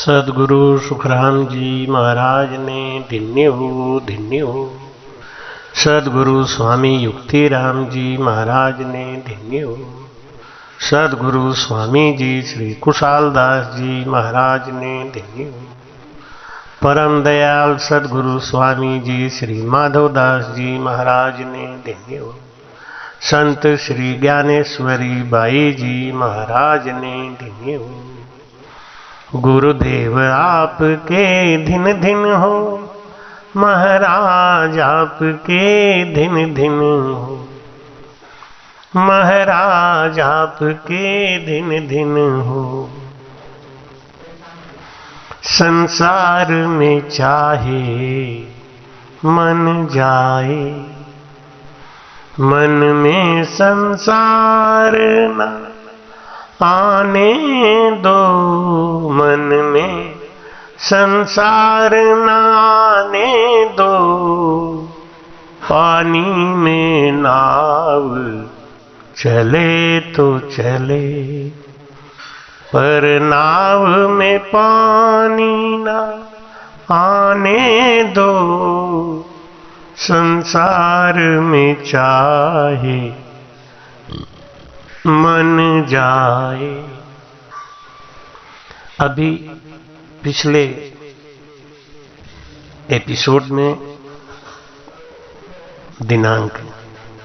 सदगुरु सुखराम जी महाराज ने धन्य हो। सदगुरु स्वामी युक्तिराम जी महाराज ने धन्य हो। सदगुरु स्वामी जी श्री कुशाल दास जी महाराज ने धन्य हो। परम दयाल सदगुरु स्वामी जी श्री माधव दास जी महाराज ने धन्य हो। संत श्री ज्ञानेश्वरी बाई जी महाराज ने धन्य हो। गुरुदेव आपके धिन धिन हो, महाराज आपके धिन धिन हो। महाराज आपके धिन धिन हो। संसार में चाहे मन जाए, मन में संसार ना आने दो। मन में संसार न आने दो। पानी में नाव चले तो चले, पर नाव में पानी न आने दो। संसार में चाहे मन जाए। अभी पिछले एपिसोड में दिनांक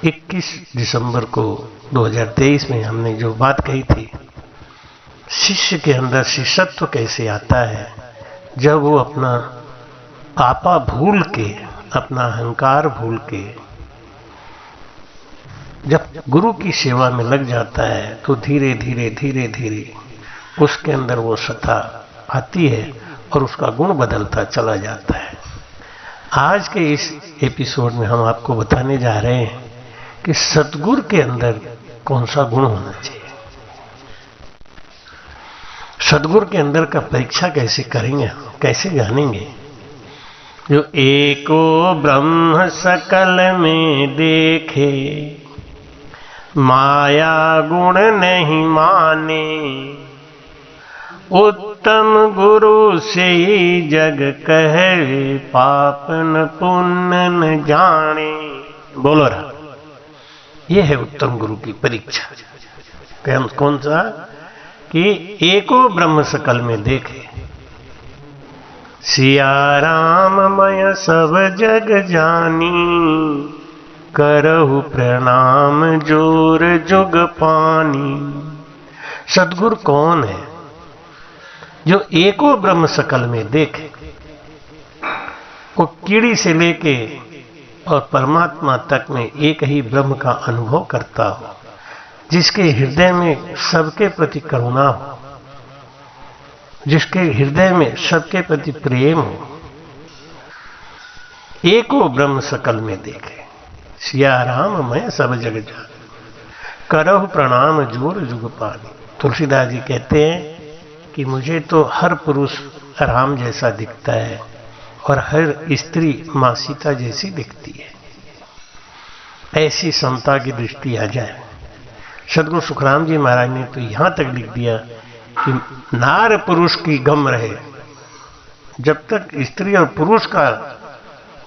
21 दिसंबर को 2023 में हमने जो बात कही थी, शिष्य के अंदर शिष्यत्व कैसे आता है जब वो अपना आपा भूल के, अपना अहंकार भूल के जब गुरु की सेवा में लग जाता है तो धीरे धीरे उसके अंदर वो सत्ता आती है और उसका गुण बदलता चला जाता है। आज के इस एपिसोड में हम आपको बताने जा रहे हैं कि सतगुरु के अंदर कौन सा गुण होना चाहिए। सतगुरु के अंदर का परीक्षा कैसे करेंगे, कैसे जानेंगे। जो एको ब्रह्म सकल में देखे, माया गुण नहीं माने। उत्तम गुरु से ही जग कहे, पाप न पुण्य न जाने। बोलो रहा, यह है उत्तम गुरु की परीक्षा। कौन सा? कि एको ब्रह्म सकल में देखे, सिया राम मय सब जग जानी। करहु प्रणाम जोर जुग पानी। सद्गुरु कौन है? जो एको ब्रह्म सकल में देखे, वो कीड़ी से लेके और परमात्मा तक में एक ही ब्रह्म का अनुभव करता हो, जिसके हृदय में सबके प्रति करुणा हो, जिसके हृदय में सबके प्रति प्रेम हो। एको ब्रह्म सकल में देखे, सिया राम मैं सब जग जान। करहु प्रणाम जोर जुग पानी। तुलसीदास जी कहते हैं कि मुझे तो हर पुरुष राम जैसा दिखता है और हर स्त्री मां सीता जैसी दिखती है। ऐसी समता की दृष्टि आ जाए। सदगुरु सुखराम जी महाराज ने तो यहां तक लिख दिया कि नार पुरुष की गम रहे। जब तक स्त्री और पुरुष का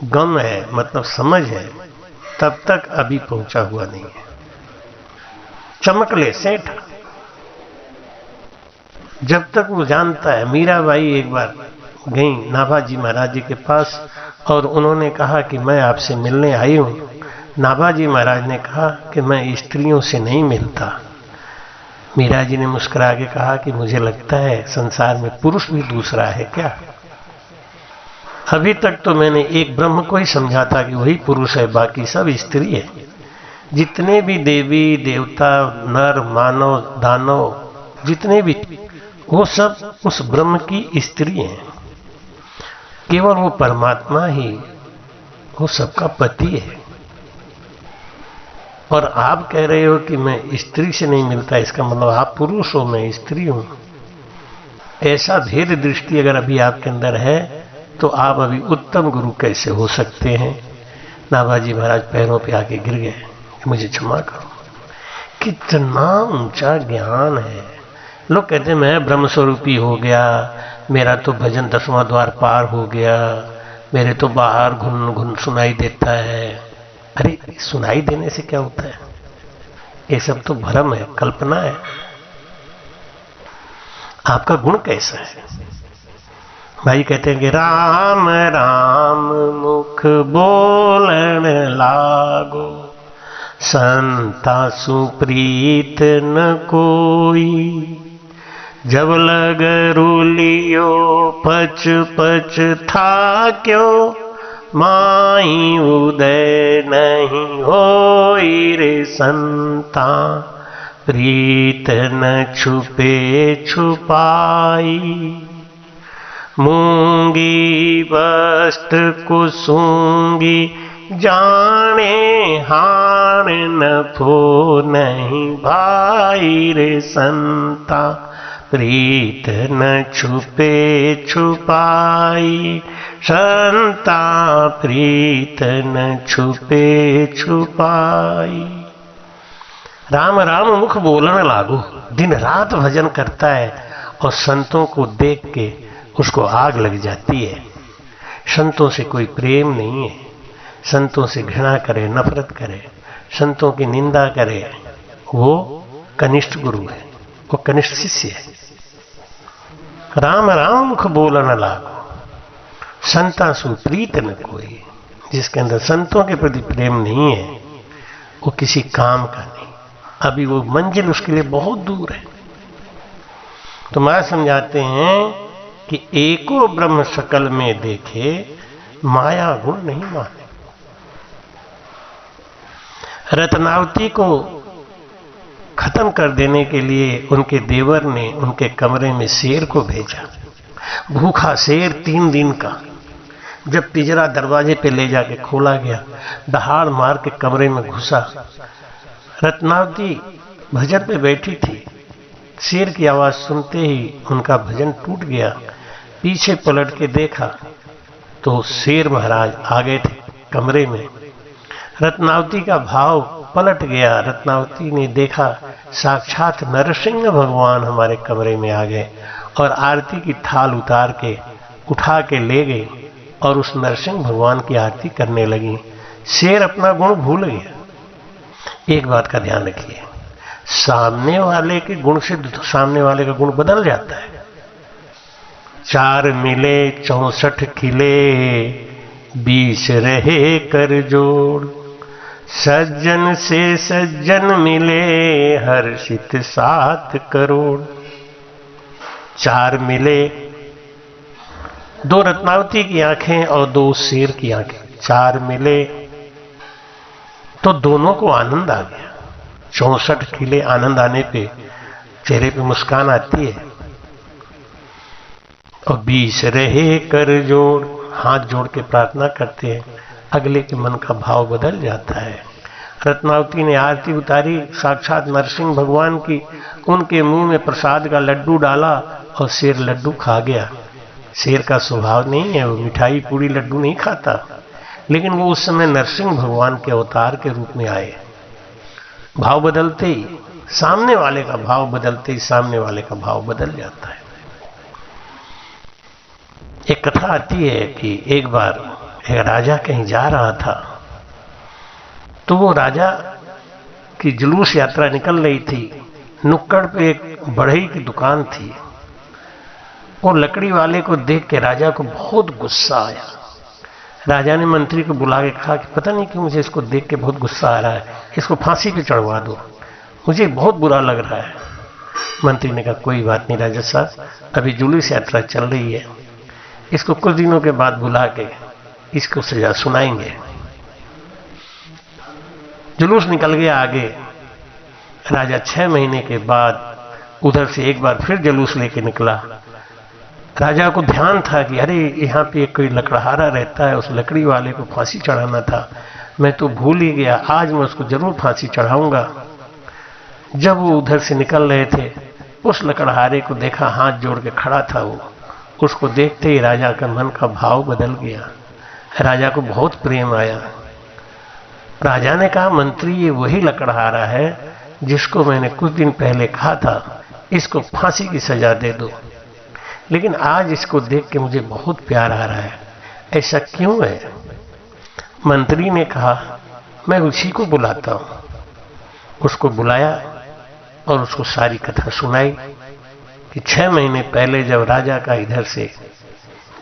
गम है, मतलब समझ है, तब तक अभी पहुंचा हुआ नहीं है। चमक ले सेठ, जब तक वो जानता है। मीराबाई एक बार गई नाभाजी महाराज जी के पास और उन्होंने कहा कि मैं आपसे मिलने आई हूं। नाभाजी महाराज ने कहा कि मैं स्त्रियों से नहीं मिलता। मीरा जी ने मुस्कुरा के कहा कि मुझे लगता है संसार में पुरुष भी दूसरा है क्या? अभी तक तो मैंने एक ब्रह्म को ही समझा था कि वही पुरुष है, बाकी सब स्त्री है। जितने भी देवी देवता, नर मानव दानव, जितने भी, वो सब उस ब्रह्म की स्त्री हैं। केवल वो परमात्मा ही वो सबका पति है। और आप कह रहे हो कि मैं स्त्री से नहीं मिलता, इसका मतलब आप पुरुष हो, मैं स्त्री हूं। ऐसा भेद दृष्टि अगर अभी आपके अंदर है तो आप अभी उत्तम गुरु कैसे हो सकते हैं? नाभाजी महाराज पैरों पे आके गिर गए, मुझे क्षमा करो। कितना ऊंचा ज्ञान है, लोग कहते हैं मैं ब्रह्म स्वरूपी हो गया, मेरा तो भजन 10वां द्वार पार हो गया, मेरे तो बाहर घुन घुन सुनाई देता है। अरे सुनाई देने से क्या होता है? ये सब तो भ्रम है, कल्पना है। आपका गुण कैसा है? भाई कहते हैं कि राम राम मुख बोलन लागो, संता सुप्रीत न कोई। जब लग रूलियो पच पच था क्यों, माई उदय नहीं होई रे संता। प्रीत न छुपे छुपाई, मूंगी बस्त कुसूंगी जाने हाण न फो नहीं भाई रे संता। प्रीत न छुपे छुपाई, संता प्रीत न छुपे छुपाई। राम राम मुख बोलने लागो, दिन रात भजन करता है और संतों को देख के उसको आग लग जाती है। संतों से कोई प्रेम नहीं है, संतों से घृणा करे, नफरत करे, संतों की निंदा करे, वो कनिष्ठ गुरु है, वो कनिष्ठ शिष्य है। राम राम मुख बोलन लागो, संता सुप्रीत न कोई। जिसके अंदर संतों के प्रति प्रेम नहीं है, वो किसी काम का नहीं, अभी वो मंजिल उसके लिए बहुत दूर है। तो महाराज समझाते हैं कि एको ब्रह्म सकल में देखे, माया गुण नहीं माने। रत्नावती को खत्म कर देने के लिए उनके देवर ने उनके कमरे में शेर को भेजा। भूखा शेर 3 दिन का। जब पिंजरा दरवाजे पे ले जाके खोला गया, दहाड़ मार के कमरे में घुसा। रत्नावती भजन पे बैठी थी, शेर की आवाज सुनते ही उनका भजन टूट गया। पीछे पलट के देखा तो शेर महाराज आ गए थे कमरे में। रत्नावती का भाव पलट गया। रत्नावती ने देखा साक्षात नरसिंह भगवान हमारे कमरे में आ गए और आरती की थाल उतार के उठा के ले गए और उस नरसिंह भगवान की आरती करने लगी। शेर अपना गुण भूल गया। एक बात का ध्यान रखिए, सामने वाले के गुण से सामने वाले का गुण बदल जाता है। 4 मिले 64 खिले, 20 रहे कर जोड़। सज्जन से सज्जन मिले, हर्षित 7 करोड़। 4 मिले, 2 रत्नावती की आंखें और 2 शेर की आंखें। 4 मिले तो दोनों को आनंद आ गया। 64 खिले, आनंद आने पे चेहरे पे मुस्कान आती है। और 20 रहे कर जोड़, हाथ जोड़ के प्रार्थना करते हैं, अगले के मन का भाव बदल जाता है। रत्नावती ने आरती उतारी, साक्षात नरसिंह भगवान की, उनके मुंह में प्रसाद का लड्डू डाला और शेर लड्डू खा गया। शेर का स्वभाव नहीं है, वो मिठाई पूरी लड्डू नहीं खाता, लेकिन वो उस समय नरसिंह भगवान के अवतार के रूप में आए। भाव बदलते ही सामने वाले का भाव बदलते ही सामने वाले का भाव बदल जाता है। एक कथा आती है कि एक बार एक राजा कहीं जा रहा था, तो वो राजा की जुलूस यात्रा निकल रही थी। नुक्कड़ पे एक बढ़ई की दुकान थी। वो लकड़ी वाले को देख के राजा को बहुत गुस्सा आया। राजा ने मंत्री को बुला के कहा कि पता नहीं क्यों मुझे इसको देख के बहुत गुस्सा आ रहा है, इसको फांसी पे चढ़वा दो, मुझे बहुत बुरा लग रहा है। मंत्री ने कहा कोई बात नहीं राजा साहब, अभी जुलूस यात्रा चल रही है, इसको कुछ दिनों के बाद बुला के इसको सजा सुनाएंगे। जुलूस निकल गया आगे। राजा 6 महीने के बाद उधर से एक बार फिर जुलूस लेके निकला। राजा को ध्यान था कि अरे यहाँ पे कोई लकड़हारा रहता है, उस लकड़ी वाले को फांसी चढ़ाना था, मैं तो भूल ही गया, आज मैं उसको जरूर फांसी चढ़ाऊंगा। जब वो उधर से निकल रहे थे, उस लकड़हारे को देखा, हाथ जोड़ के खड़ा था वो। उसको देखते ही राजा का मन का भाव बदल गया। राजा को बहुत प्रेम आया। राजा ने कहा मंत्री ये वही लकड़हारा है जिसको मैंने कुछ दिन पहले कहा था इसको फांसी की सजा दे दो। लेकिन आज इसको देख के मुझे बहुत प्यार आ रहा है, ऐसा क्यों है? मंत्री ने कहा, मैं उसी को बुलाता हूं। उसको बुलाया और उसको सारी कथा सुनाई कि 6 महीने पहले जब राजा का इधर से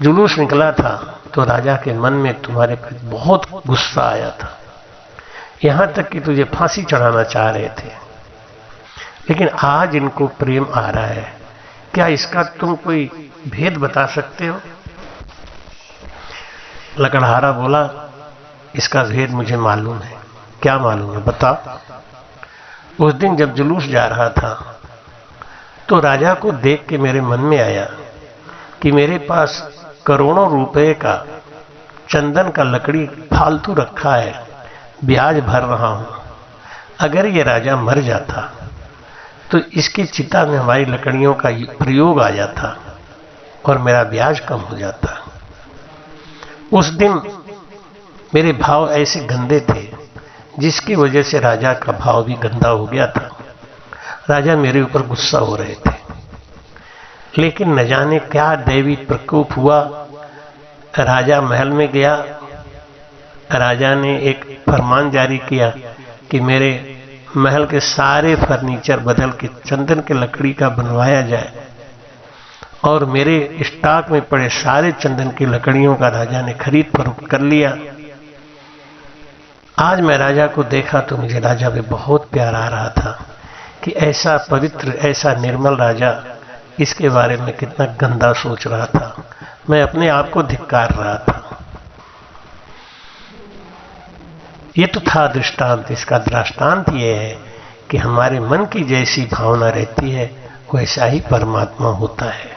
जुलूस निकला था तो राजा के मन में तुम्हारे पर बहुत गुस्सा आया था, यहां तक कि तुझे फांसी चढ़ाना चाह रहे थे। लेकिन आज इनको प्रेम आ रहा है, क्या इसका तुम कोई भेद बता सकते हो? लकड़हारा बोला, इसका भेद मुझे मालूम है। क्या मालूम है, बता। उस दिन जब जुलूस जा रहा था तो राजा को देख के मेरे मन में आया कि मेरे पास करोड़ों रुपए का चंदन का लकड़ी फालतू रखा है, ब्याज भर रहा हूं। अगर ये राजा मर जाता तो इसकी चिता में हमारी लकड़ियों का प्रयोग आ जाता और मेरा ब्याज कम हो जाता। उस दिन मेरे भाव ऐसे गंदे थे जिसकी वजह से राजा का भाव भी गंदा हो गया था। राजा मेरे ऊपर गुस्सा हो रहे थे, लेकिन न जाने क्या दैवी प्रकोप हुआ। राजा महल में गया, राजा ने एक फरमान जारी किया कि मेरे महल के सारे फर्नीचर बदल के चंदन के लकड़ी का बनवाया जाए, और मेरे स्टॉक में पड़े सारे चंदन की लकड़ियों का राजा ने खरीद फरोख्त कर लिया। आज मैं राजा को देखा तो मुझे राजा पे बहुत प्यार आ रहा था कि ऐसा पवित्र, ऐसा निर्मल राजा, इसके बारे में कितना गंदा सोच रहा था। मैं अपने आप को धिक्कार रहा था। ये तो था दृष्टांत। इसका दृष्टांत ये है कि हमारे मन की जैसी भावना रहती है वैसा ही परमात्मा होता है।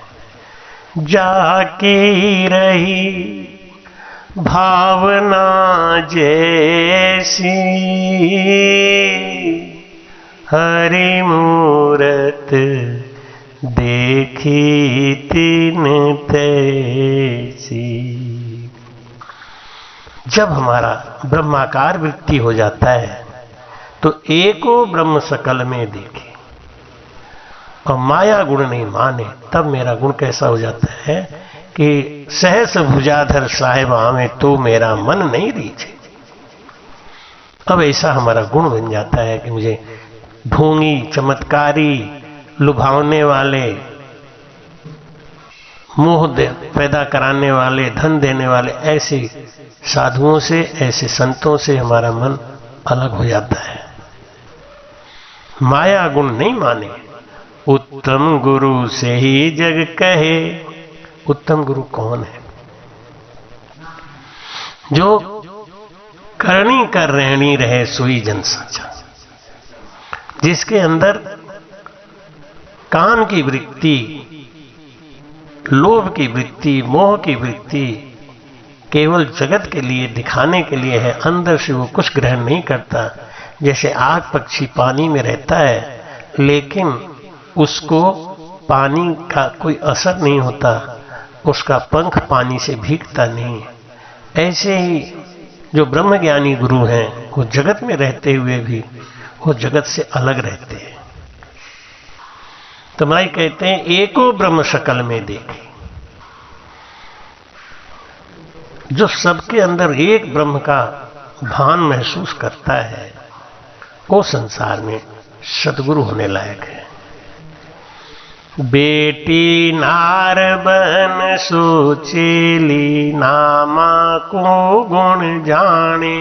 जाके रही भावना जैसी, हरि मूरत देखी तिन तैसी। जब हमारा ब्रह्माकार वृत्ति हो जाता है तो एको ब्रह्म सकल में देखे और माया गुण नहीं माने, तब मेरा गुण कैसा हो जाता है कि सहस भुजाधर साहेब आवे तो मेरा मन नहीं रीझे। अब ऐसा हमारा गुण बन जाता है कि मुझे ढोंगी, चमत्कारी, लुभावने वाले, मोह पैदा कराने वाले, धन देने वाले ऐसे साधुओं से, ऐसे संतों से हमारा मन अलग हो जाता है। माया गुण नहीं माने। उत्तम गुरु से ही जग कहे। उत्तम गुरु कौन है? जो करनी कर रहनी रहे सोई जन साचा, जिसके अंदर काम की वृत्ति, लोभ की वृत्ति, मोह की वृत्ति केवल जगत के लिए, दिखाने के लिए है, अंदर से वो कुछ ग्रहण नहीं करता। जैसे आग पक्षी पानी में रहता है लेकिन उसको पानी का कोई असर नहीं होता, उसका पंख पानी से भीगता नहीं। ऐसे ही जो ब्रह्मज्ञानी गुरु हैं वो जगत में रहते हुए भी वो जगत से अलग रहते हैं। तो माई कहते हैं एको ब्रह्म शकल में देखे। जो सबके अंदर एक ब्रह्म का भान महसूस करता है वो संसार में सतगुरु होने लायक है। बेटी नार बन सोचेली, नामा को गुण जाने,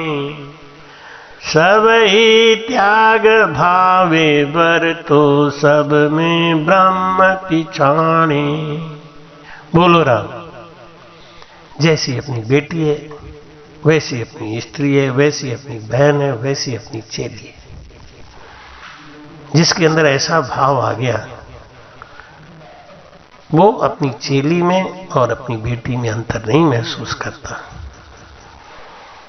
सब ही त्याग भावे बर तो सब में ब्रह्म पिछाणे। बोलो राम। जैसी अपनी बेटी है वैसी अपनी स्त्री है, वैसी अपनी बहन है, वैसी अपनी चेली है। जिसके अंदर ऐसा भाव आ गया वो अपनी चेली में और अपनी बेटी में अंतर नहीं महसूस करता।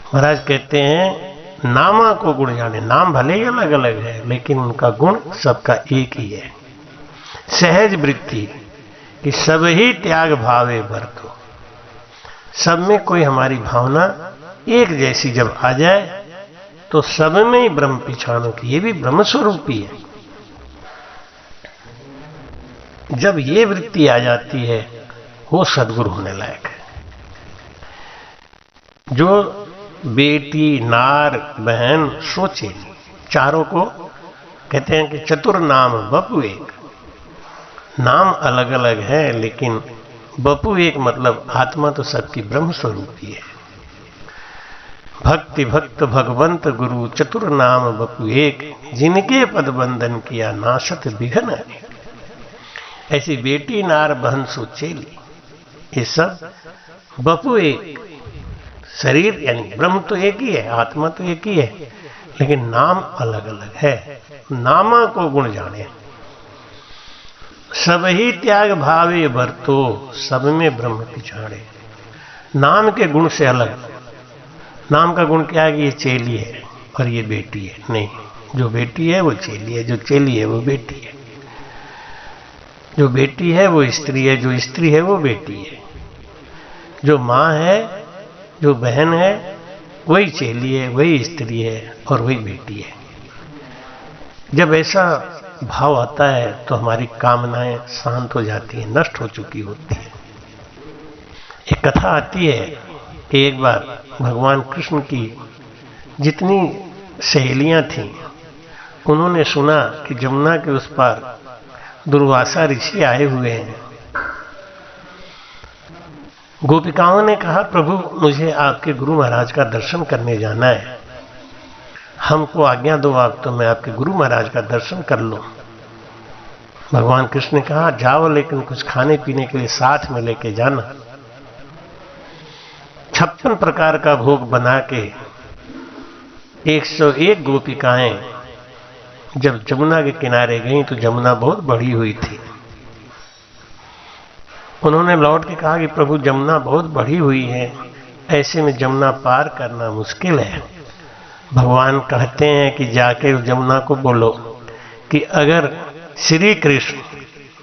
महाराज कहते हैं नामा को गुण जाने। नाम भले ही अलग अलग है लेकिन उनका गुण सबका एक ही है। सहज वृत्ति कि सब ही त्याग भावे बरतो। सब में कोई हमारी भावना एक जैसी जब आ जाए तो सब में ही ब्रह्म पिछाणों की, ये भी ब्रह्म स्वरूपी है। जब ये वृत्ति आ जाती है वो सद्गुरु होने लायक है। जो बेटी, नार, बहन, सोचे, चारों को कहते हैं कि चतुर नाम बपु एक। नाम अलग अलग है लेकिन बपु एक, मतलब आत्मा तो सबकी ब्रह्म स्वरूपी है। भक्ति भक्त भगवंत गुरु चतुर नाम बपु एक, जिनके पद बंधन किया नाशत विघ्न अनेक। ऐसी बेटी, नार, बहन, सोचेली, ये सब बपु एक। शरीर यानी ब्रह्म तो एक ही है, आत्मा तो एक ही है, लेकिन नाम अलग अलग है। नामा को गुण जाने, सब ही त्याग भावे बरतो, सब में ब्रह्म पिछाड़े। नाम के गुण से अलग। नाम का गुण क्या है कि ये चेली है और ये बेटी है, नहीं। जो बेटी है वो चेली है, जो चेली है वो बेटी है, जो बेटी है वो स्त्री है, जो स्त्री है वो बेटी है, जो माँ है, जो बहन है, वही चेली है, वही स्त्री है और वही बेटी है। जब ऐसा भाव आता है तो हमारी कामनाएं शांत हो जाती हैं, नष्ट हो चुकी होती है। एक कथा आती है कि एक बार भगवान कृष्ण की जितनी सहेलियां थीं, उन्होंने सुना कि जमुना के उस पार दुर्वासा ऋषि आए हुए हैं। गोपिकाओं ने कहा, प्रभु मुझे आपके गुरु महाराज का दर्शन करने जाना है, हमको आज्ञा दो आप, तो मैं आपके गुरु महाराज का दर्शन कर लूं। भगवान कृष्ण ने कहा, जाओ, लेकिन कुछ खाने पीने के लिए साथ में लेके जाना। 56 प्रकार का भोग बना के 101 गोपिकाएं जब जमुना के किनारे गईं तो जमुना बहुत बड़ी हुई थी। उन्होंने लौट के कहा कि प्रभु जमुना बहुत बढ़ी हुई है, ऐसे में जमुना पार करना मुश्किल है। भगवान कहते हैं कि जाके जमुना को बोलो कि अगर श्री कृष्ण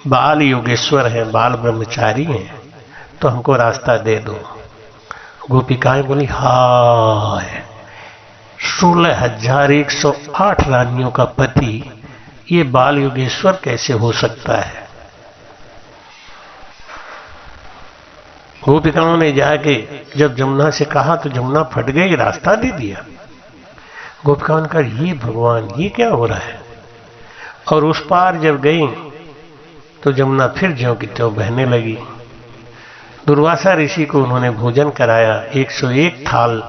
बाल योगेश्वर हैं, बाल ब्रह्मचारी हैं, तो हमको रास्ता दे दो। गोपिकाएं बोली, हाय 16,108 रानियों का पति ये बाल योगेश्वर कैसे हो सकता है। गोपिकाओं ने जाके जब जमुना से कहा तो जमुना फट गई, रास्ता दे दिया। गोपिकाओं ने कहा, ये भगवान ये क्या हो रहा है। और उस पार जब गई तो जमुना फिर ज्यों की त्यों बहने लगी। दुर्वासा ऋषि को उन्होंने भोजन कराया, 101 थाल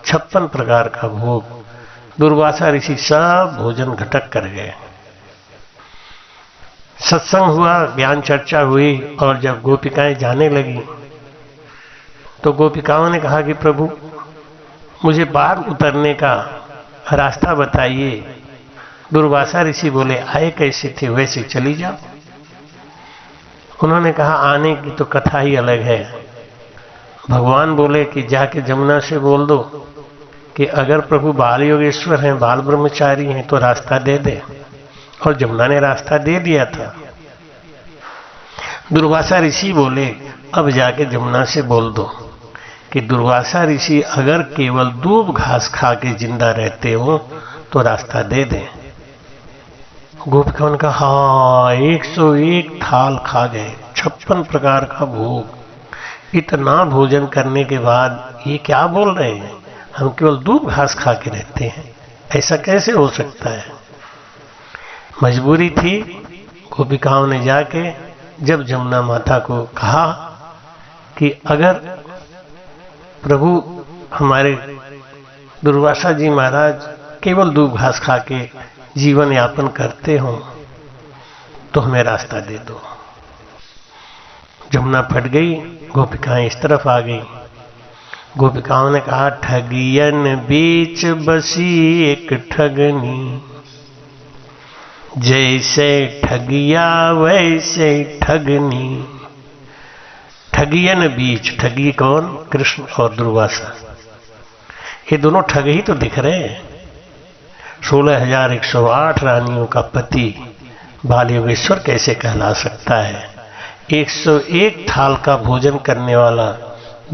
56 प्रकार का भोग। दुर्वासा ऋषि सब भोजन घटक कर गए। सत्संग हुआ, ज्ञान चर्चा हुई, और जब गोपिकाएं जाने लगी तो गोपिकाओं ने कहा कि प्रभु मुझे पार उतरने का रास्ता बताइए। दुर्वासा ऋषि बोले, आए कैसे थे वैसे चली जाओ। उन्होंने कहा, आने की तो कथा ही अलग है। भगवान बोले कि जाके जमुना से बोल दो कि अगर प्रभु बाल योगेश्वर हैं, बाल ब्रह्मचारी हैं, तो रास्ता दे दे। और जमुना ने रास्ता दे दिया था। दुर्वासा ऋषि बोले, अब जाके जमुना से बोल दो कि दुर्वासा ऋषि अगर केवल दूब घास खा के जिंदा रहते हो तो रास्ता दे दें। गोपिकाओं ने कहा, हाँ 101 थाल खा गए, 56 प्रकार का भोग। इतना भोजन करने के बाद ये क्या बोल रहे हैं, हम केवल दूब घास खा के रहते हैं, ऐसा कैसे हो सकता है। मजबूरी थी। गोपिकाओं ने जाके जब जमुना माता को कहा कि अगर प्रभु हमारे दुर्वासा जी महाराज केवल दूब घास खा के जीवन यापन करते हो तो हमें रास्ता दे दो। जमुना फट गई, गोपिकाएं इस तरफ आ गई। गोपिकाओं ने कहा, ठगियन बीच बसी एक ठगनी, जैसे ठगिया वैसे ठगनी। ठगियन बीच, ठगी कौन, कृष्ण और दुर्वासा, ये दोनों ठग ही तो दिख रहे हैं। 16,108 रानियों का पति बाल योगेश्वर कैसे कहला सकता है। 101 थाल का भोजन करने वाला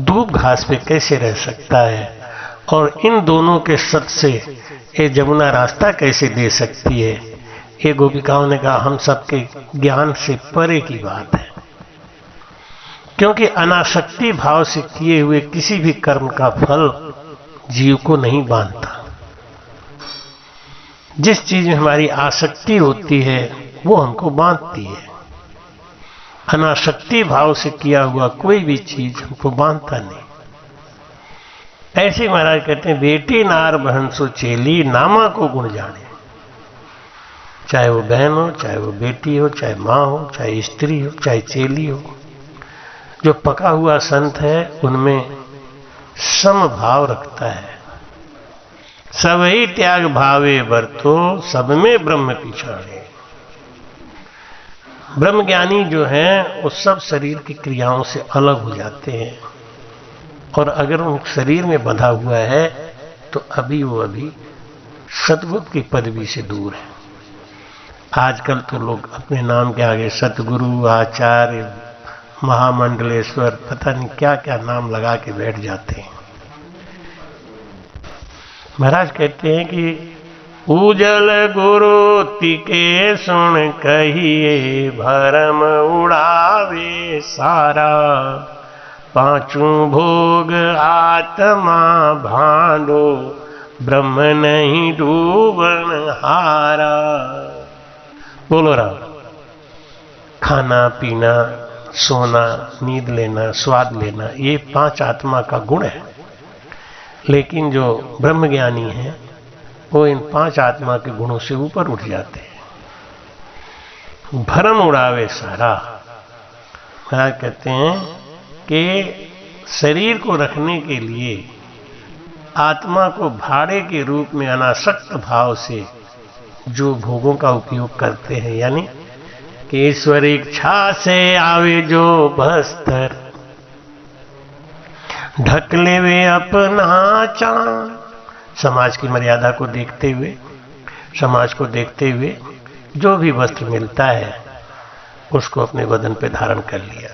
दूब घास पे कैसे रह सकता है। और इन दोनों के सत से ये जमुना रास्ता कैसे दे सकती है। ये गोपिकाओं ने कहा हम सबके ज्ञान से परे की बात है, क्योंकि अनासक्ति भाव से किए हुए किसी भी कर्म का फल जीव को नहीं बांधता। जिस चीज में हमारी आसक्ति होती है वो हमको बांधती है। अनासक्ति भाव से किया हुआ कोई भी चीज हमको बांधता नहीं। ऐसे महाराज कहते हैं बेटी नार बहन सो चेली, नामा को गुण जाने। चाहे वो बहन हो, चाहे वो बेटी हो, चाहे माँ हो, चाहे स्त्री हो, चाहे चेली हो, जो पका हुआ संत है उनमें सम भाव रखता है। सब ही त्याग भावे बरतो, सब में ब्रह्म पिछाड़े। ब्रह्म ज्ञानी जो है वो सब शरीर की क्रियाओं से अलग हो जाते हैं, और अगर उन शरीर में बंधा हुआ है तो अभी सतगुरु की पदवी से दूर है। आजकल तो लोग अपने नाम के आगे सतगुरु, आचार्य, महामंडलेश्वर, पता नहीं क्या क्या नाम लगा के बैठ जाते हैं। महाराज कहते हैं कि उजल गुरु तिके सुन कहिए, भरम उड़ावे सारा, पांचों भोग आत्मा भांडो, ब्रह्म नहीं डूबन हारा। बोलो राम। खाना पीना, सोना, नींद लेना, स्वाद लेना, ये 5 आत्मा का गुण है। लेकिन जो ब्रह्मज्ञानी है वो इन 5 आत्मा के गुणों से ऊपर उठ जाते हैं। भरम उड़ावे सारा। महाराज कहते हैं कि शरीर को रखने के लिए आत्मा को भाड़े के रूप में अनासक्त भाव से जो भोगों का उपयोग करते हैं, यानी कि ईश्वर इच्छा से आवे जो बस्तर, ढक ले वे अपना चांद। समाज की मर्यादा को देखते हुए, समाज को देखते हुए जो भी वस्त्र मिलता है उसको अपने बदन पे धारण कर लिया।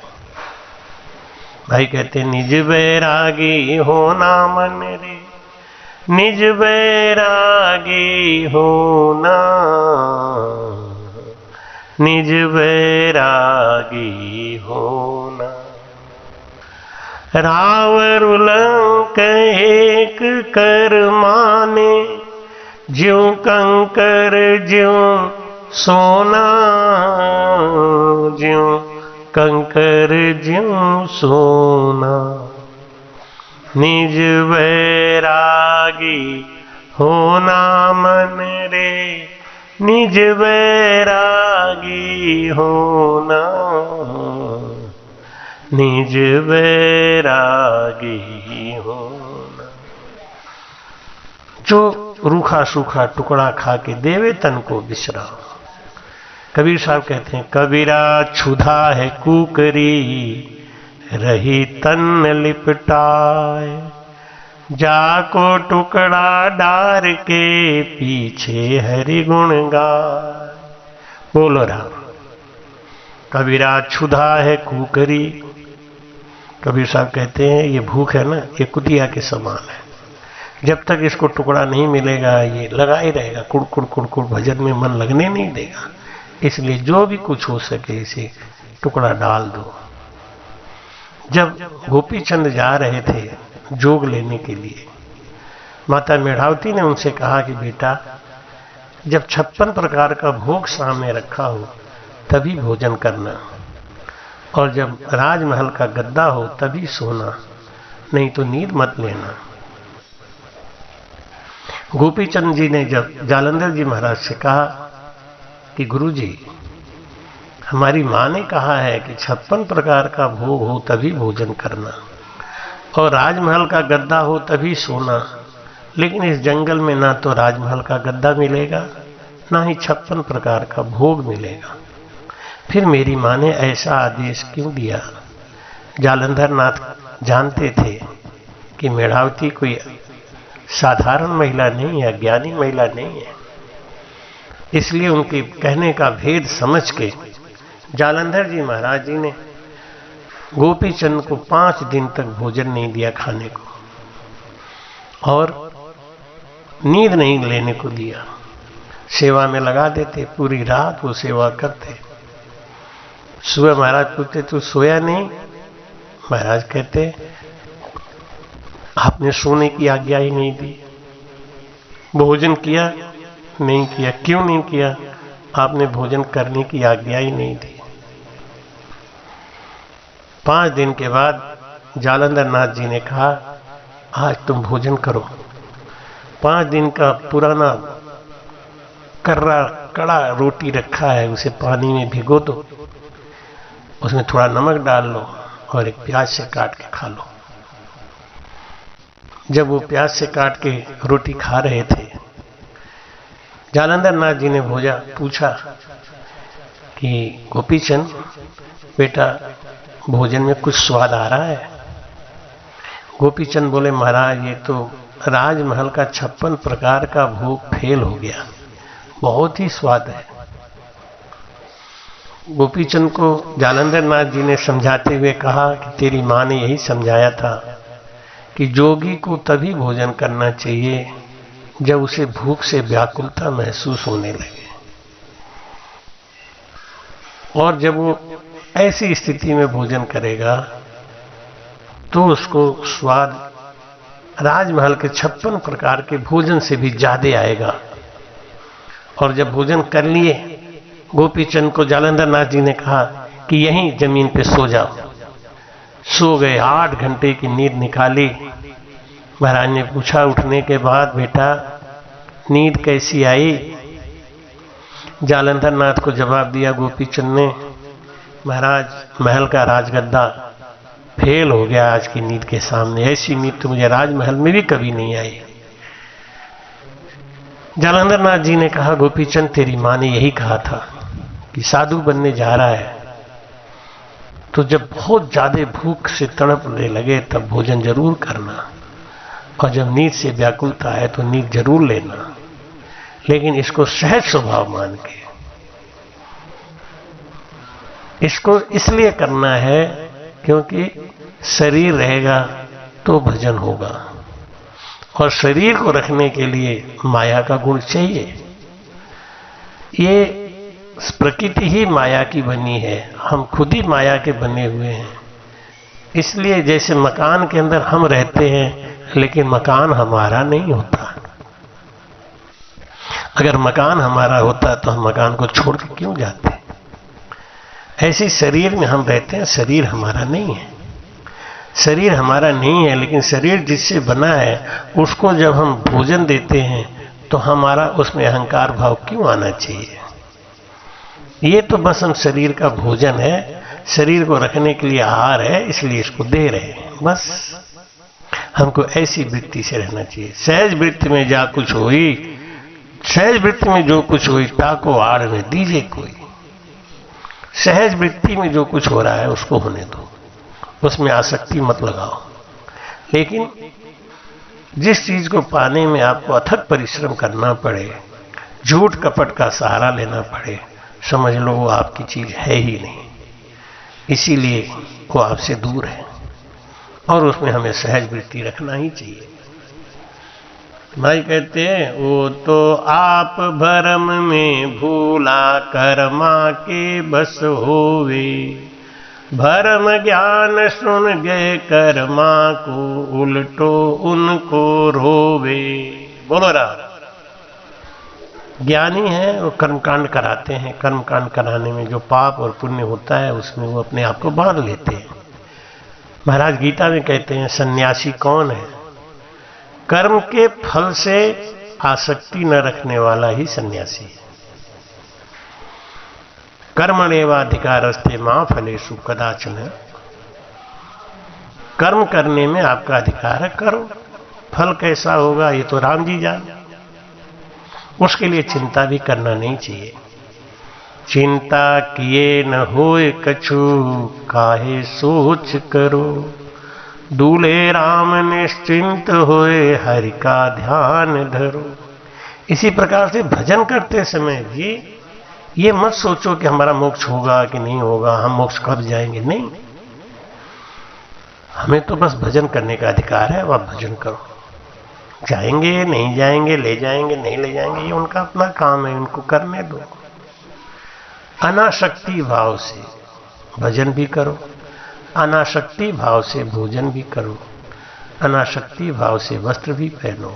भाई कहते हैं निज बैरागी होना मन रे, निज बैरागी होना, निज बैरागी होना। रावण उलंक एक कर माने, ज्यों कंकर ज्यों सोना, ज्यों कंकर ज्यों सोना। निज बैरागी होना मन रे, निज बैरागी होना, निज बैरागी होना। जो रूखा सूखा टुकड़ा खा के देवे तन को विश्राम। कबीर साहब कहते हैं कबीरा क्षुधा है कुकरी, रही तन लिपटाए, जाको टुकड़ा डार के पीछे हरि गुण गाए। बोलो राम। कबीरा क्षुधा है कुकरी। कबीर साहब कहते हैं ये भूख है ना, ये कुतिया के समान है। जब तक इसको टुकड़ा नहीं मिलेगा ये लगा ही रहेगा, कुड़कुड़ कुड़कुड़, भजन में मन लगने नहीं देगा। इसलिए जो भी कुछ हो सके इसे टुकड़ा डाल दो। जब गोपी चंद जा रहे थे जोग लेने के लिए, माता मेढ़ावती ने उनसे कहा कि बेटा जब 56 प्रकार का भोग सामने रखा हो तभी भोजन करना, और जब राजमहल का गद्दा हो तभी सोना, नहीं तो नींद मत लेना। गोपीचंद जी ने जब जालंधर जी महाराज से कहा कि गुरुजी हमारी माँ ने कहा है कि 56 प्रकार का भोग हो तभी भोजन करना, और राजमहल का गद्दा हो तभी सोना, लेकिन इस जंगल में ना तो राजमहल का गद्दा मिलेगा ना ही 56 प्रकार का भोग मिलेगा, फिर मेरी माँ ने ऐसा आदेश क्यों दिया? जालंधर नाथ जानते थे कि मेढ़ावती कोई साधारण महिला नहीं है, ज्ञानी महिला नहीं है, इसलिए उनके कहने का भेद समझ के जालंधर जी महाराज जी ने गोपीचंद को 5 दिन तक भोजन नहीं दिया खाने को, और नींद नहीं लेने को दिया। सेवा में लगा देते, पूरी रात वो सेवा करते। सुबह महाराज पूछते तू सोया नहीं? महाराज कहते आपने सोने की आज्ञा ही नहीं दी। भोजन किया? नहीं किया। क्यों नहीं किया? आपने भोजन करने की आज्ञा ही नहीं दी। 5 दिन के बाद जालंधर नाथ जी ने कहा आज तुम भोजन करो। 5 दिन का पुराना कर्रा कड़ा रोटी रखा है, उसे पानी में भिगो दो, उसमें थोड़ा नमक डाल लो और एक प्याज से काट के खा लो। जब वो प्याज से काट के रोटी खा रहे थे, जालंधर नाथ जी ने पूछा कि गोपीचंद बेटा भोजन में कुछ स्वाद आ रहा है? गोपीचंद बोले महाराज ये तो राजमहल का 56 प्रकार का भोग फेल हो गया, बहुत ही स्वाद है। गोपीचंद को जालंधर नाथ जी ने समझाते हुए कहा कि तेरी माँ ने यही समझाया था कि जोगी को तभी भोजन करना चाहिए जब उसे भूख से व्याकुलता महसूस होने लगे, और जब वो ऐसी स्थिति में भोजन करेगा तो उसको स्वाद राजमहल के 56 प्रकार के भोजन से भी ज्यादा आएगा। और जब भोजन कर लिए, गोपीचंद को जालंधर नाथ जी ने कहा कि यहीं जमीन पे सो जाओ। सो गए। 8 घंटे की नींद निकाली। महाराज ने पूछा उठने के बाद बेटा नींद कैसी आई? जालंधर नाथ को जवाब दिया गोपीचंद ने, महाराज महल का राजगद्दा फेल हो गया आज की नींद के सामने, ऐसी नींद तो मुझे राजमहल में भी कभी नहीं आई। जालंधर नाथ जी ने कहा गोपीचंद तेरी माँ ने यही कहा था कि साधु बनने जा रहा है तो जब बहुत ज्यादा भूख से तड़पने लगे तब भोजन जरूर करना, और जब नींद से व्याकुलता है तो नींद जरूर लेना, लेकिन इसको सहज स्वभाव मान के इसको इसलिए करना है क्योंकि शरीर रहेगा तो भजन होगा, और शरीर को रखने के लिए माया का गुण चाहिए। ये प्रकृति ही माया की बनी है, हम खुद ही माया के बने हुए हैं। इसलिए जैसे मकान के अंदर हम रहते हैं लेकिन मकान हमारा नहीं होता। अगर मकान हमारा होता तो हम मकान को छोड़ के क्यों जाते? ऐसे शरीर में हम रहते हैं, शरीर हमारा नहीं है। शरीर हमारा नहीं है, लेकिन शरीर जिससे बना है उसको जब हम भोजन देते हैं तो हमारा उसमें अहंकार भाव क्यों आना चाहिए? ये तो बस हम शरीर का भोजन है, शरीर को रखने के लिए आहार है, इसलिए इसको दे रहे हैं। बस हमको ऐसी वृत्ति से रहना चाहिए। सहज वृत्ति में जा कुछ हुई, सहज वृत्ति में जो कुछ हुई ताको आड़ में दीजिए कोई। सहज वृत्ति में जो कुछ हो रहा है उसको होने दो, उसमें आसक्ति मत लगाओ। लेकिन जिस चीज को पाने में आपको अथक परिश्रम करना पड़े, झूठ कपट का सहारा लेना पड़े, समझ लो वो आपकी चीज है ही नहीं, इसीलिए वो आपसे दूर है, और उसमें हमें सहज वृत्ति रखना ही चाहिए। भाई कहते हैं वो तो आप भरम में भूला कर्मा के बस होवे, भरम ज्ञान सुन गए कर्मा को उल्टो उनको रोवे। बोलो राम। ज्ञानी है वो कर्मकांड कराते हैं, कर्मकांड कराने में जो पाप और पुण्य होता है उसमें वो अपने आप को बांध लेते हैं। महाराज गीता में कहते हैं सन्यासी कौन है? कर्म के फल से आसक्ति न रखने वाला ही सन्यासी है। कर्मण्येवाधिकारस्ते मा फलेषु कदाचन। कर्म करने में आपका अधिकार है, करो। फल कैसा होगा ये तो राम जी जाने, उसके लिए चिंता भी करना नहीं चाहिए। चिंता किए न होए कछु, काहे सोच करो, दूल्हे राम निश्चिंत होए हरि का ध्यान धरो। इसी प्रकार से भजन करते समय भी ये मत सोचो कि हमारा मोक्ष होगा कि नहीं होगा, हम मोक्ष कब जाएंगे। नहीं, हमें तो बस भजन करने का अधिकार है, अब आप भजन करो। जाएंगे नहीं जाएंगे, ले जाएंगे नहीं ले जाएंगे, ये उनका अपना काम है, उनको करने दो। अनासक्ति भाव से भजन भी करो, अनासक्ति भाव से भोजन भी करो, अनासक्ति भाव से वस्त्र भी पहनो।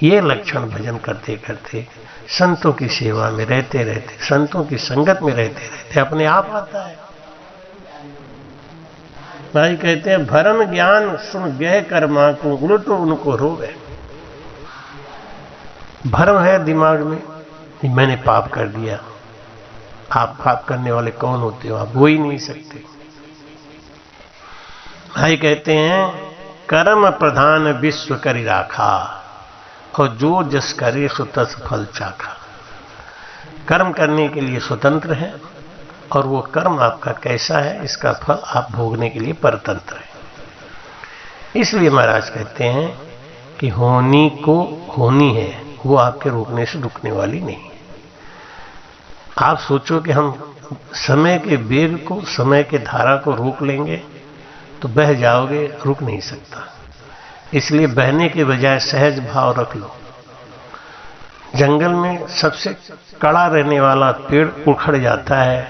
ये लक्षण भजन करते करते, संतों की सेवा में रहते रहते, संतों की संगत में रहते रहते अपने आप आता है। भाई कहते हैं भरम ज्ञान सुन गए कर्मा को, उल्टो उनको रोवे। भरम है दिमाग में कि मैंने पाप कर दिया। आप पाप करने वाले कौन होते हो? आप हो ही नहीं सकते। भाई कहते हैं कर्म प्रधान विश्व करि राखा, और जो जस करे सो तस फल चाखा। कर्म करने के लिए स्वतंत्र है, और वो कर्म आपका कैसा है इसका फल आप भोगने के लिए परतंत्र है। इसलिए महाराज कहते हैं कि होनी को होनी है, वो आपके रोकने से रुकने वाली नहीं है। आप सोचो कि हम समय के वेग को, समय के धारा को रोक लेंगे तो बह जाओगे, रुक नहीं सकता। इसलिए बहने के बजाय सहज भाव रख लो। जंगल में सबसे कड़ा रहने वाला पेड़ उखड़ जाता है,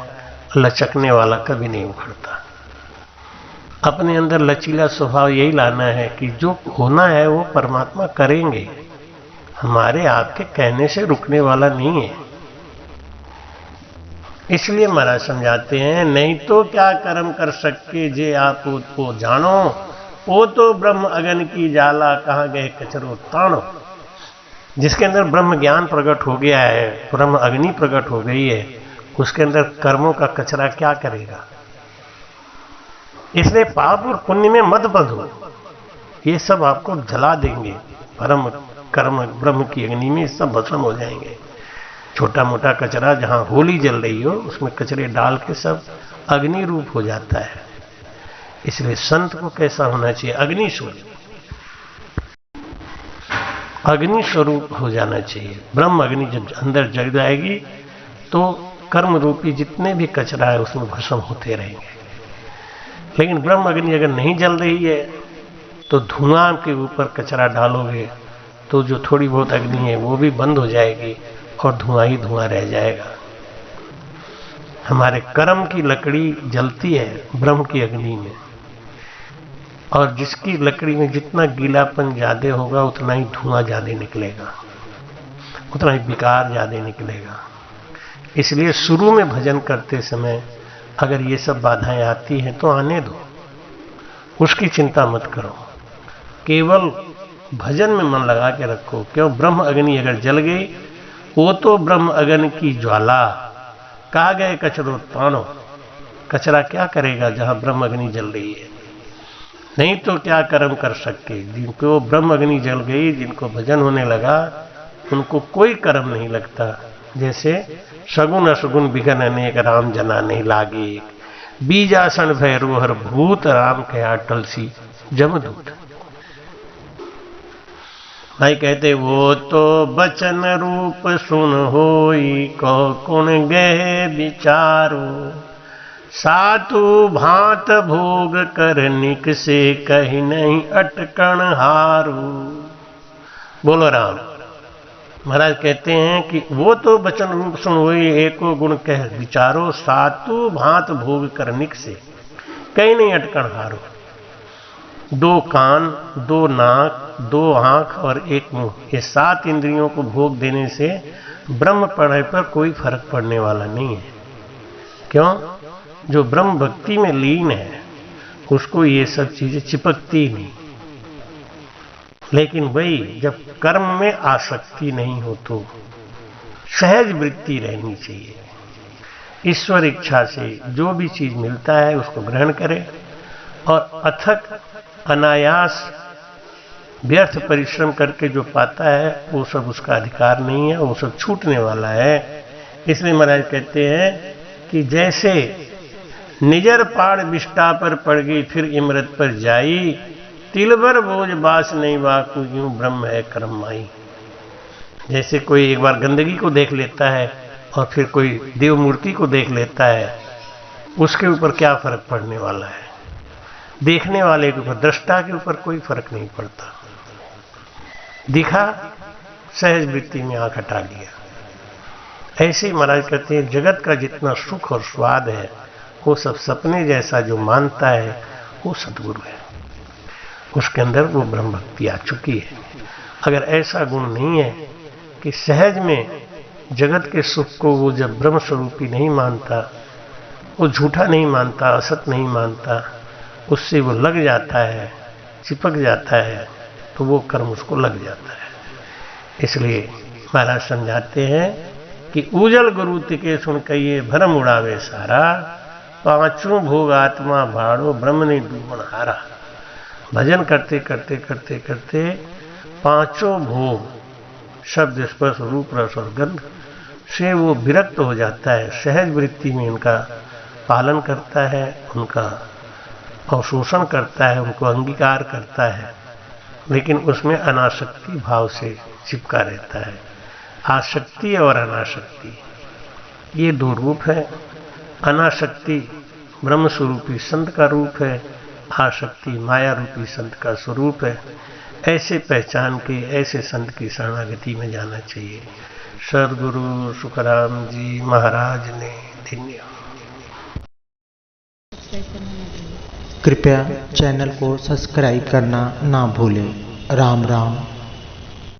लचकने वाला कभी नहीं उखड़ता। अपने अंदर लचीला स्वभाव यही लाना है कि जो होना है वो परमात्मा करेंगे, हमारे आपके कहने से रुकने वाला नहीं है। इसलिए महाराज समझाते हैं नहीं तो क्या कर्म कर सके जे आप को जानो, वो तो ब्रह्म अगन की जाला कहाँ गए कचरो ताणो। जिसके अंदर ब्रह्म ज्ञान प्रकट हो गया है, ब्रह्म अग्नि प्रकट हो गई है, उसके अंदर कर्मों का कचरा क्या करेगा। इसलिए पाप और पुण्य में मत बंधो, ये सब आपको जला देंगे। परम कर्म ब्रह्म की अग्नि में सब भस्म हो जाएंगे। छोटा मोटा कचरा जहां होली जल रही हो उसमें कचरे डाल के सब अग्नि रूप हो जाता है। इसलिए संत को कैसा होना चाहिए? अग्नि स्वरूप, अग्नि स्वरूप हो जाना चाहिए। ब्रह्म अग्नि जब अंदर जग जाएगी तो कर्म रूपी जितने भी कचरा है उसमें भस्म होते रहेंगे। लेकिन ब्रह्म अग्नि अगर नहीं जल रही है तो धुआं के ऊपर कचरा डालोगे तो जो थोड़ी बहुत अग्नि है वो भी बंद हो जाएगी और धुआं ही धुआं रह जाएगा। हमारे कर्म की लकड़ी जलती है ब्रह्म की अग्नि में, और जिसकी लकड़ी में जितना गीलापन ज्यादा होगा उतना ही धुआं ज्यादा निकलेगा, उतना ही विकार ज्यादा निकलेगा। इसलिए शुरू में भजन करते समय अगर ये सब बाधाएं आती हैं तो आने दो, उसकी चिंता मत करो। केवल भजन में मन लगा के रखो। क्यों? ब्रह्म अग्नि अगर जल गई, वो तो ब्रह्म अग्नि की ज्वाला कहा गए कचरो ताणो। कचरा क्या करेगा जहां ब्रह्म अग्नि जल रही है? नहीं तो क्या कर्म कर सकते। जिनको ब्रह्म अग्नि जल गई, जिनको भजन होने लगा, उनको कोई कर्म नहीं लगता। जैसे सगुन असगुन बिघन अनेक राम जना नहीं लागे, बीजासन भैरोहर भूत राम कया टलसी जमदूत। भाई कहते वो तो बचन रूप सुन होई, कहो कुण गए विचारो, सातु भांत भोग करनिक से कहीं नहीं अटकण हारू। बोलो राम। महाराज कहते हैं कि वो तो बचन रूप सुन हुई, एको गुण कह विचारो, सातु भांत भोग करनिक से कहीं नहीं अटकण हारो। दो कान, दो नाक, दो आंख और एक मुंह, ये 7 इंद्रियों को भोग देने से ब्रह्म पढ़ने पर कोई फर्क पड़ने वाला नहीं है। क्यों? जो ब्रह्म भक्ति में लीन है उसको ये सब चीजें चिपकती नहीं। लेकिन वही जब कर्म में आसक्ति नहीं हो तो सहज वृत्ति रहनी चाहिए। ईश्वर इच्छा से जो भी चीज मिलता है उसको ग्रहण करे, और अथक अनायास व्यर्थ परिश्रम करके जो पाता है वो सब उसका अधिकार नहीं है, वो सब छूटने वाला है। इसलिए महाराज कहते हैं कि जैसे निजर पाड़ विष्टा पर पड़ गई फिर इमरत पर जाई, तिलबर बोझ बास नहीं वाकु यूं ब्रह्म है कर्माई। जैसे कोई एक बार गंदगी को देख लेता है और फिर कोई देव मूर्ति को देख लेता है, उसके ऊपर क्या फर्क पड़ने वाला है? देखने वाले के ऊपर, दृष्टा के ऊपर कोई फर्क नहीं पड़ता। दिखा, सहज वृत्ति में आंख हटा लिया। ऐसे महाराज कहते हैं जगत का जितना सुख और स्वाद है वो सब सपने जैसा जो मानता है वो सद्गुरु है, उसके अंदर वो ब्रह्म भक्ति आ चुकी है। अगर ऐसा गुण नहीं है कि सहज में जगत के सुख को वो जब ब्रह्म स्वरूपी नहीं मानता, वो झूठा नहीं मानता, असत नहीं मानता, उससे वो लग जाता है, चिपक जाता है, तो वो कर्म उसको लग जाता है। इसलिए महाराज समझाते हैं कि उजल गुरु तिके सुन कहिए भरम उड़ावे सारा, पांचों भोग आत्मा भाड़ो ब्रह्म ने डूबन हारा। भजन करते करते करते करते पांचों भोग शब्द स्पर्श रूप रस और गंध से वो विरक्त हो जाता है, सहज वृत्ति में इनका पालन करता है, उनका अवशोषण करता है, उनको अंगीकार करता है, लेकिन उसमें अनासक्ति भाव से चिपका रहता है। आसक्ति और अनासक्ति ये दो रूप है। अनासक्ति ब्रह्म स्वरूपी संत का रूप है, आसक्ति माया रूपी संत का स्वरूप है। ऐसे पहचान के ऐसे संत की शरणागति में जाना चाहिए। सद्गुरु सुखराम जी महाराज ने धन्य। कृपया चैनल को सब्सक्राइब करना ना भूलें। राम राम।